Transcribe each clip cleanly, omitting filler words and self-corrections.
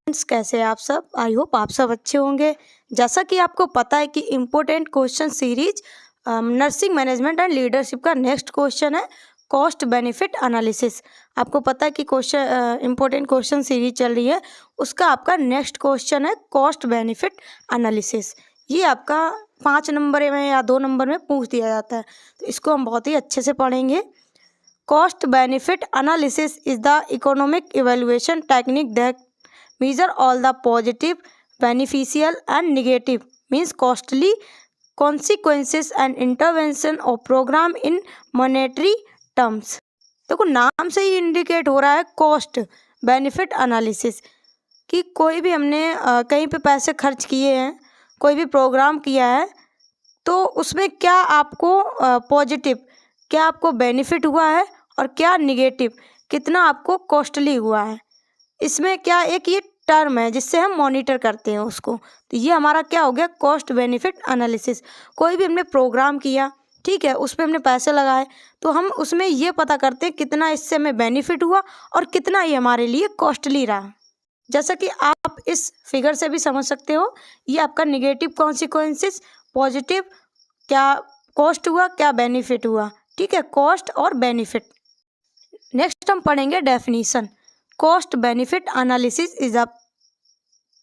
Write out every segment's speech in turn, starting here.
Friends, कैसे हैं आप सब? आई होप आप सब अच्छे होंगे। जैसा कि आपको पता है कि important question series nursing management and leadership का नेक्स्ट क्वेश्चन है कॉस्ट बेनिफिट एनालिसिस। आपको पता है कि क्वेश्चन इम्पोर्टेंट क्वेश्चन सीरीज चल रही है, उसका आपका नेक्स्ट क्वेश्चन है कॉस्ट बेनिफिट एनालिसिस। ये आपका 5 नंबर में या 2 नंबर में पूछ दिया जाता है, तो इसको हम बहुत ही अच्छे से पढ़ेंगे। Cost benefit analysis is the economic evaluation technique that measure all the positive, beneficial and negative means costly consequences and intervention of program in monetary terms। देखो, नाम से ही इंडिकेट हो रहा है कॉस्ट बेनिफिट एनालिसिस कि कोई भी हमने कहीं पे पैसे खर्च किए हैं, कोई भी प्रोग्राम किया है, तो उसमें क्या आपको पॉजिटिव, क्या आपको बेनिफिट हुआ है और क्या निगेटिव, कितना आपको कॉस्टली हुआ है। इसमें क्या एक ये टर्म है जिससे हम मॉनिटर करते हैं उसको, तो ये हमारा क्या हो गया कॉस्ट बेनिफिट एनालिसिस। कोई भी हमने प्रोग्राम किया, ठीक है, उसमें हमने पैसे लगाए, तो हम उसमें ये पता करते हैं कितना इससे हमें बेनिफिट हुआ और कितना ये हमारे लिए कॉस्टली रहा। जैसा कि आप इस फिगर से भी समझ सकते हो, ये आपका निगेटिव कॉन्सिक्वेंसेस, पॉजिटिव क्या कॉस्ट हुआ, क्या बेनिफिट हुआ, ठीक है, कॉस्ट और बेनिफिट। नेक्स्ट हम पढ़ेंगे definition. Cost benefit analysis is a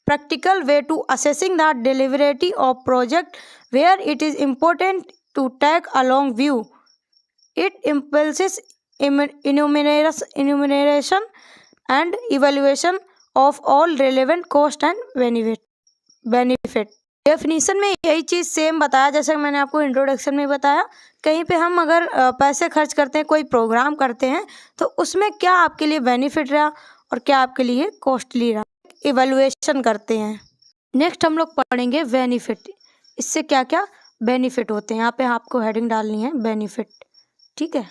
practical way to assessing the deliverability of project where it is important to take a long view. It impulses enumeration and evaluation of all relevant cost and benefit। Definition में यही चीज़ same बताया जैसे मैंने आपको introduction में बताया। कहीं पे हम अगर पैसे खर्च करते हैं, कोई प्रोग्राम करते हैं, तो उसमें क्या आपके लिए बेनिफिट रहा और क्या आपके लिए कॉस्टली रहा, इवैल्यूएशन करते हैं। नेक्स्ट हम लोग पढ़ेंगे बेनिफिट। इससे क्या क्या बेनिफिट होते हैं, यहाँ पे आपको हेडिंग डालनी है बेनिफिट, ठीक है।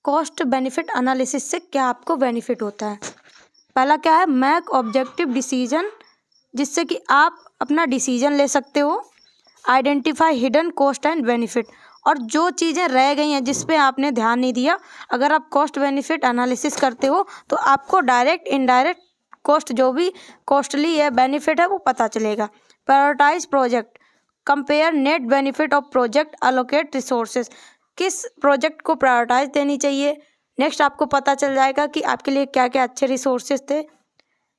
कॉस्ट बेनिफिट एनालिसिस से क्या आपको बेनिफिट होता है? पहला क्या है, मेक ऑब्जेक्टिव डिसीजन, जिससे कि आप अपना डिसीजन ले सकते हो। Identify hidden cost and benefit, और जो चीज़ें रह गई हैं जिस पे आपने ध्यान नहीं दिया, अगर आप कॉस्ट बेनिफिट एनालिसिस करते हो तो आपको डायरेक्ट इनडायरेक्ट कॉस्ट, जो भी कॉस्टली है, बेनिफिट है, वो पता चलेगा। Prioritise project, compare net benefit of project, allocate resources, किस प्रोजेक्ट को प्रायोरिटाइज देनी चाहिए। नेक्स्ट आपको पता चल जाएगा कि आपके लिए क्या क्या अच्छे रिसोर्सेज थे।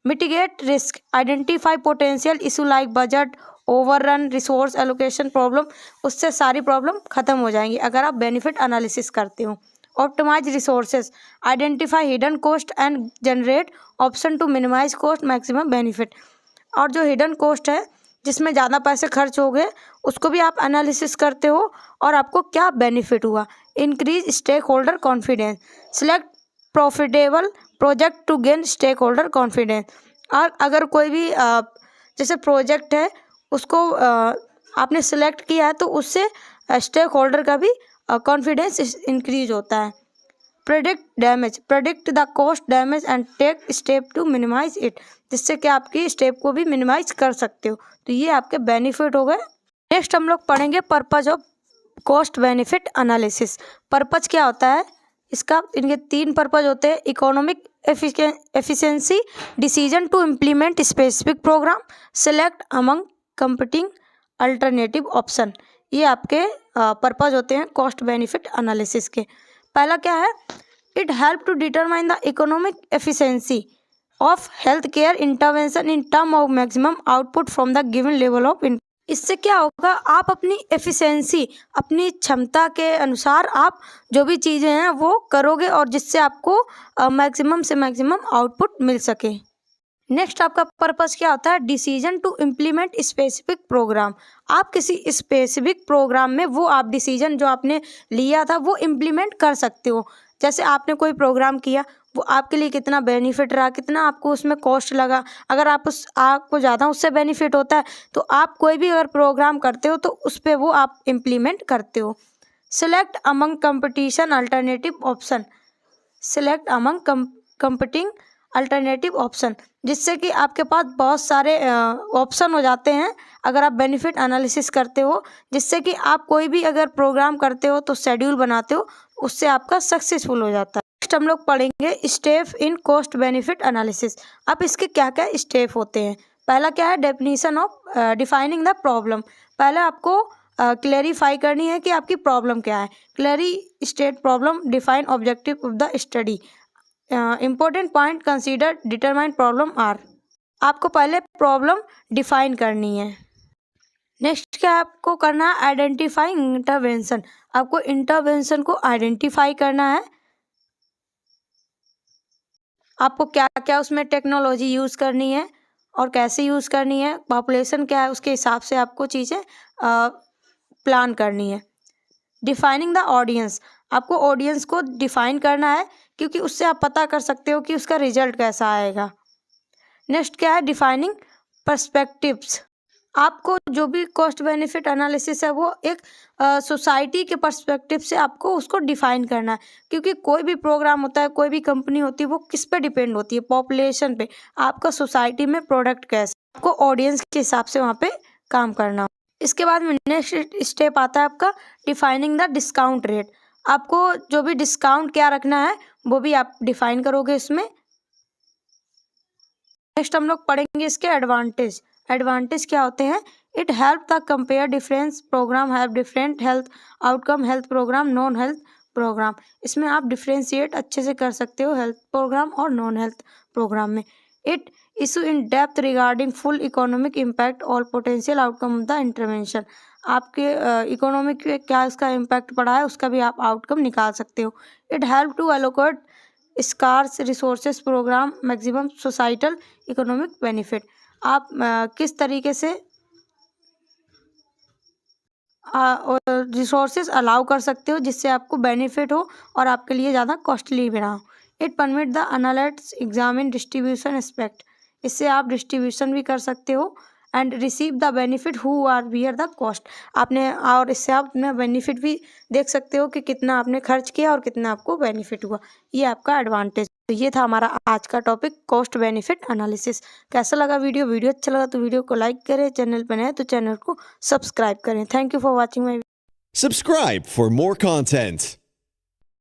Mitigate risk, identify potential issue like budget, overrun, resource allocation problem, उससे सारी प्रॉब्लम खत्म हो जाएंगी अगर आप बेनिफिट एनालिसिस करते हो। Optimise resources, identify hidden cost and generate option to minimise cost maximum benefit, और जो हिडन कॉस्ट है जिसमें ज़्यादा पैसे खर्च हो गए, उसको भी आप एनालिसिस करते हो और आपको क्या बेनिफिट हुआ। Increase stakeholder confidence, select profitable project to gain stakeholder confidence, और अगर कोई भी जैसे प्रोजेक्ट है उसको आपने सेलेक्ट किया है तो उससे स्टेक होल्डर का भी कॉन्फिडेंस इंक्रीज होता है। Predict damage, predict the cost damage and take step to minimise it, जिससे कि आपकी स्टेप को भी मिनिमाइज कर सकते हो। तो ये आपके बेनिफिट हो गए। नेक्स्ट हम लोग पढ़ेंगे purpose of cost benefit analysis. Purpose क्या होता है इसका? इनके 3 पर्पज होते हैं। Economic efficiency, decision to implement specific programme, select among competing alternative option. ये आपके पर्पज होते हैं कॉस्ट बेनिफिट एनालिसिस के। पहला क्या है, it help to determine the economic efficiency of health care intervention in term of maximum output from the given level of. इससे क्या होगा, आप अपनी एफिशिएंसी, अपनी क्षमता के अनुसार आप जो भी चीज़ें हैं वो करोगे और जिससे आपको मैक्सिमम से मैक्सिमम आउटपुट मिल सके। नेक्स्ट आपका पर्पस क्या होता है, decision to implement specific programme. आप किसी स्पेसिफिक प्रोग्राम में वो आप डिसीजन जो आपने लिया था वो इम्प्लीमेंट कर सकते हो। जैसे आपने कोई प्रोग्राम किया, वो आपके लिए कितना बेनिफिट रहा, कितना आपको उसमें कॉस्ट लगा। अगर आपको ज़्यादा उससे बेनिफिट होता है तो आप कोई भी अगर प्रोग्राम करते हो तो उस पर वो आप इम्प्लीमेंट करते हो। Select among competition alternative option, select among competing alternative option, जिससे कि आपके पास बहुत सारे ऑप्शन हो जाते हैं अगर आप बेनिफिट एनालिसिस करते हो, जिससे कि आप कोई भी अगर प्रोग्राम करते हो तो शेड्यूल बनाते हो, उससे आपका सक्सेसफुल हो जाता है। नेक्स्ट नेक्स्ट हम लोग पढ़ेंगे step in cost benefit analysis. अब इसके क्या क्या स्टेप होते हैं। पहला क्या है, definition of defining the problem. पहले आपको क्लेरिफाई करनी है कि आपकी प्रॉब्लम क्या है। Clearly state problem, define objective of the study. Important point consider determine problem are. आपको पहले प्रॉब्लम डिफाइन करनी है। नेक्स्ट क्या आपको करना है, आइडेंटिफाइंग इंटरवेंशन। आपको इंटरवेंशन को आइडेंटिफाई करना है। आपको क्या क्या उसमें टेक्नोलॉजी यूज़ करनी है और कैसे यूज़ करनी है, पॉपुलेशन क्या है, उसके हिसाब से आपको चीज़ें प्लान करनी है। Defining the audience. आपको ऑडियंस को डिफाइन करना है क्योंकि उससे आप पता कर सकते हो कि उसका रिजल्ट कैसा आएगा। नेक्स्ट क्या है, डिफाइनिंग पर्सपेक्टिव्स। आपको जो भी कॉस्ट बेनिफिट एनालिसिस है वो एक सोसाइटी के पर्सपेक्टिव से आपको उसको डिफाइन करना है, क्योंकि कोई भी प्रोग्राम होता है, कोई भी कंपनी होती है, वो किस पे डिपेंड होती है, पॉपुलेशन पे। आपका सोसाइटी में प्रोडक्ट कैसा, आपको ऑडियंस के हिसाब से वहाँ पे काम करना। इसके बाद में नेक्स्ट स्टेप आता है आपका डिफाइनिंग द डिस्काउंट रेट। आपको जो भी डिस्काउंट क्या रखना है वो भी आप डिफाइन करोगे इसमें। नेक्स्ट हम लोग पढ़ेंगे इसके एडवांटेज। एडवांटेज क्या होते हैं, it help the compare difference programme have different health outcome, health programme, non health programme. इसमें आप डिफ्रेंशिएट अच्छे से कर सकते हो हेल्थ प्रोग्राम और नॉन हेल्थ प्रोग्राम में। It issue in depth regarding full economic impact और potential outcome of the intervention. आपके इकोनॉमिक पे क्या इसका इम्पैक्ट पड़ा है उसका भी आप आउटकम निकाल सकते हो। It help to allocate scarce resources programme maximum societal economic benefit. आप किस तरीके से रिसोर्सेज अलाउ कर सकते हो जिससे आपको बेनिफिट हो और आपके लिए ज़्यादा कॉस्टली भी ना हो। It permit the analyst examine distribution aspect. इससे आप डिस्ट्रीब्यूशन भी कर सकते हो and receive the benefit who are bear the cost. आपने और इससे आप अपना बेनिफिट भी देख सकते हो कि कितना आपने खर्च किया और कितना आपको बेनिफिट हुआ। ये आपका एडवांटेज। तो ये था हमारा आज का टॉपिक कॉस्ट बेनिफिट एनालिसिस। कैसा लगा वीडियो अच्छा लगा तो वीडियो को लाइक करें, चैनल पर नए तो चैनल को सब्सक्राइब करें। Thank you for watching my. Subscribe for more content.